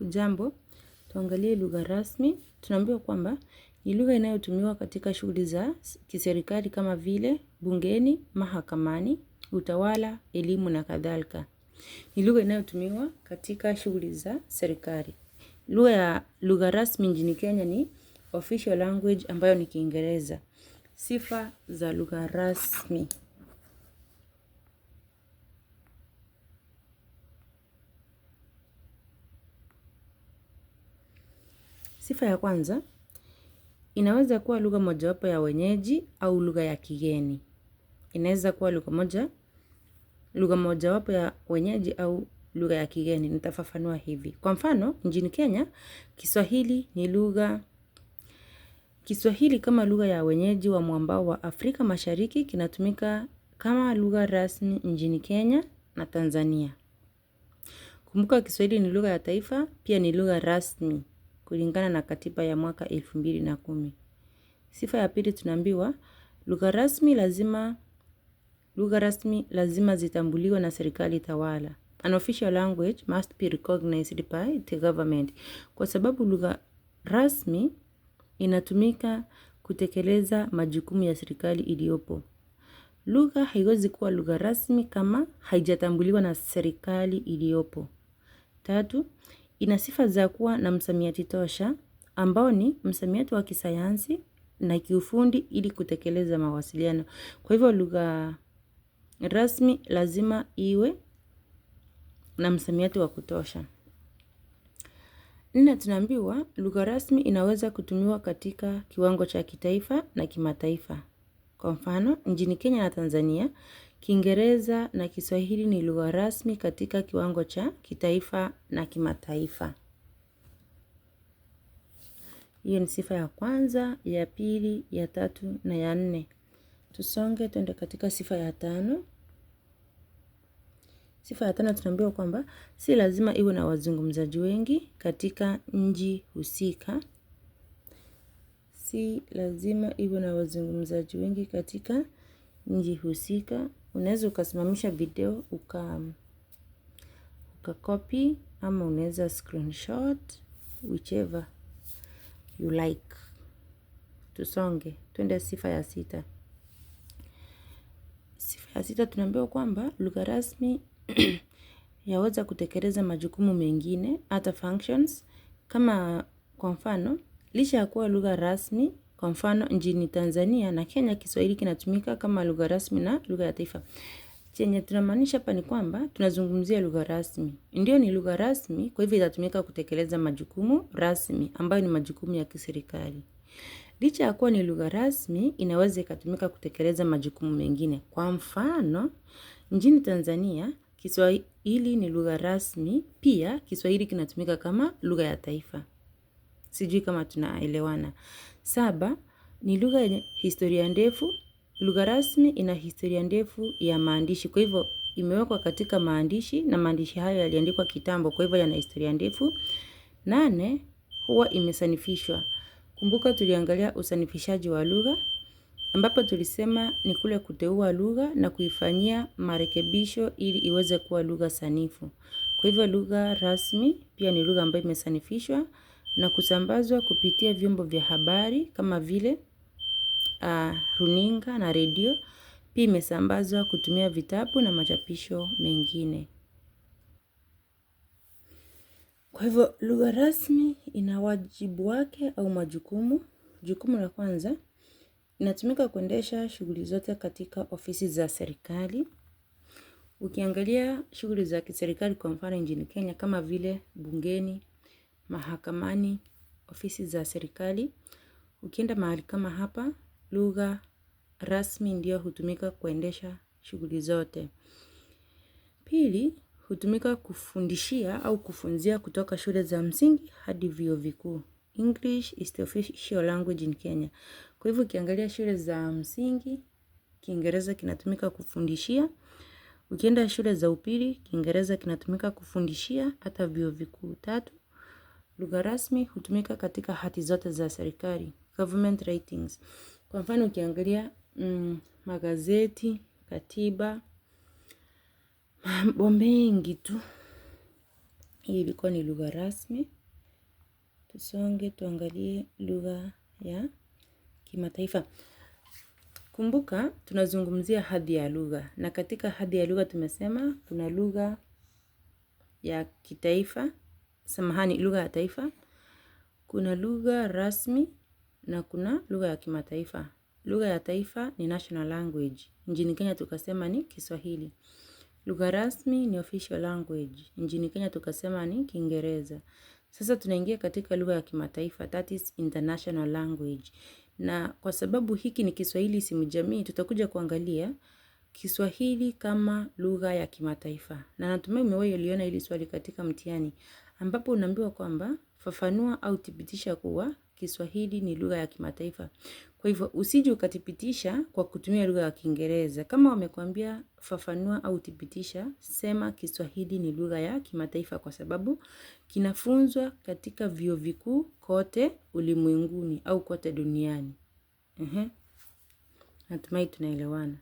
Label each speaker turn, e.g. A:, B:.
A: Hujambo, tuangalie lugha rasmi. Tunaambiwa kwamba ni lugha inayotumiwa katika shughuli za kiserikali kama vile bungeni, mahakamani, utawala, elimu na kadhalika. Ni lugha inayotumiwa katika shughuli za serikali. Lugha rasmi nchini Kenya ni official language ambayo ni Kiingereza. Sifa za lugha rasmi. Sifa ya kwanza, inaweza kuwa lugha mojawapo ya wenyeji au lugha ya kigeni. Inaweza kuwa lugha mojawapo ya wenyeji au lugha ya kigeni. Nitafafanua hivi. Kwa mfano, nchini Kenya, Kiswahili kama lugha ya wenyeji wa mwambao wa Afrika Mashariki kinatumika kama lugha rasmi nchini Kenya na Tanzania. Kumbuka Kiswahili ni lugha ya taifa, pia ni lugha rasmi kulingana na katiba ya mwaka 2010. Sifa ya pili tunaambiwa, lugha rasmi lazima zitambuliwe na serikali tawala. An official language must be recognized by the government. Kwa sababu lugha rasmi inatumika kutekeleza majukumu ya serikali iliyopo. Lugha haiwezi kuwa lugha rasmi kama haijatambuliwa na serikali iliyopo. 3, ina sifa za kuwa na msamiati tosha ambao ni msamiati wa kisayansi na kiufundi ili kutekeleza mawasiliano. Kwa hivyo lugha rasmi lazima iwe na msamiati wa kutosha. 4, tunaambiwa lugha rasmi inaweza kutumiwa katika kiwango cha kitaifa na kimataifa. Kwa mfano, nchini Kenya na Tanzania, Kiingereza na Kiswahili ni lugha rasmi katika kiwango cha kitaifa na kimataifa. Hiyo ni sifa ya kwanza, ya pili, ya tatu na ya 4. Tusonge twende katika sifa ya 5. Sifa ya 5 tunaambiwa kwamba si lazima iwe na wazungumzaji wengi katika nchi husika. Si lazima iwe na wazungumzaji wengi katika nchi husika. Unaweza ukasimamisha video ukacopy ama unaweza screenshot whichever you like. Tusonge twende sifa ya 6. Sifa ya 6 tunaambiwa kwamba lugha rasmi yaweza kutekeleza majukumu mengine hata functions kama kwa mfano licha ya kuwa lugha rasmi. Kwa mfano nchini Tanzania na Kenya Kiswahili kinatumika kama lugha rasmi na lugha ya taifa. Chenye tunamaanisha hapa ni kwamba tunazungumzia lugha rasmi. Ndio ni lugha rasmi, kwa hivyo itatumika kutekeleza majukumu rasmi ambayo ni majukumu ya kiserikali. Licha ya kuwa ni lugha rasmi, inaweza ikatumika kutekeleza majukumu mengine. Kwa mfano, nchini Tanzania Kiswahili ni lugha rasmi, pia Kiswahili kinatumika kama lugha ya taifa. Sijui kama tunaelewana. 7, ni lugha yenye historia ndefu. Lugha rasmi ina historia ndefu ya maandishi. Kwa hivyo imewekwa katika maandishi na maandishi hayo yaliandikwa kitambo. Kwa hivyo yana historia ndefu. 8, huwa imesanifishwa. Kumbuka tuliangalia usanifishaji wa lugha ambapo tulisema ni kule kuteua lugha na kuifanyia marekebisho ili iweze kuwa lugha sanifu. Kwa hivyo lugha rasmi pia ni lugha ambayo imesanifishwa na kusambazwa kupitia vyombo vya habari kama vile runinga na redio. Pia imesambazwa kutumia vitabu na machapisho mengine. Kwa hivyo lugha rasmi ina wajibu wake au majukumu. Jukumu la kwanza, inatumika kuendesha shughuli zote katika ofisi za serikali. Ukiangalia shughuli za kiserikali kwa mfano nchini Kenya kama vile bungeni, mahakamani, ofisi za serikali. Ukienda mahali kama hapa, lugha rasmi ndio hutumika kuendesha shughuli zote. Pili, hutumika kufundishia au kufunzia kutoka shule za msingi hadi vyuo vikuu. English is the official language in Kenya. Kwa hivyo ukiangalia shule za msingi, Kiingereza kinatumika kufundishia. Ukienda shule za upili, Kiingereza kinatumika kufundishia hata vyuo vikuu. 3, lugha rasmi hutumika katika hati zote za serikali, government writings. Kwa mfano ukiangalia magazeti, katiba, mambo mengi tu Hii ilikuwa ni lugha rasmi. Tusonge tuangalie lugha ya kimataifa. Kumbuka tunazungumzia hadhi ya lugha, na katika hadhi ya lugha tumesema kuna lugha ya kitaifa, lugha ya taifa, kuna lugha rasmi na kuna lugha ya kimataifa. Lugha ya taifa ni national language. Nchini Kenya tukasema ni Kiswahili. Lugha rasmi ni official language. Nchini Kenya tukasema ni Kiingereza. Sasa tunaingia katika lugha ya kimataifa, that is international language. Na kwa sababu hiki ni Kiswahili simu jamii, tutakuja kuangalia Kiswahili kama lugha ya kimataifa. Na natumai umewahi liona hili swali katika mtihani, ambapo unaambiwa kwamba fafanua au thibitisha kuwa Kiswahili ni lugha ya kimataifa. Kwa hivyo usije ukathibitisha kwa kutumia lugha ya Kiingereza. Kama wamekuambia fafanua au thibitisha, sema Kiswahili ni lugha ya kimataifa, kwa sababu kinafunzwa katika vyuo vikuu kote ulimwenguni au kote duniani. Natumai tunaelewana.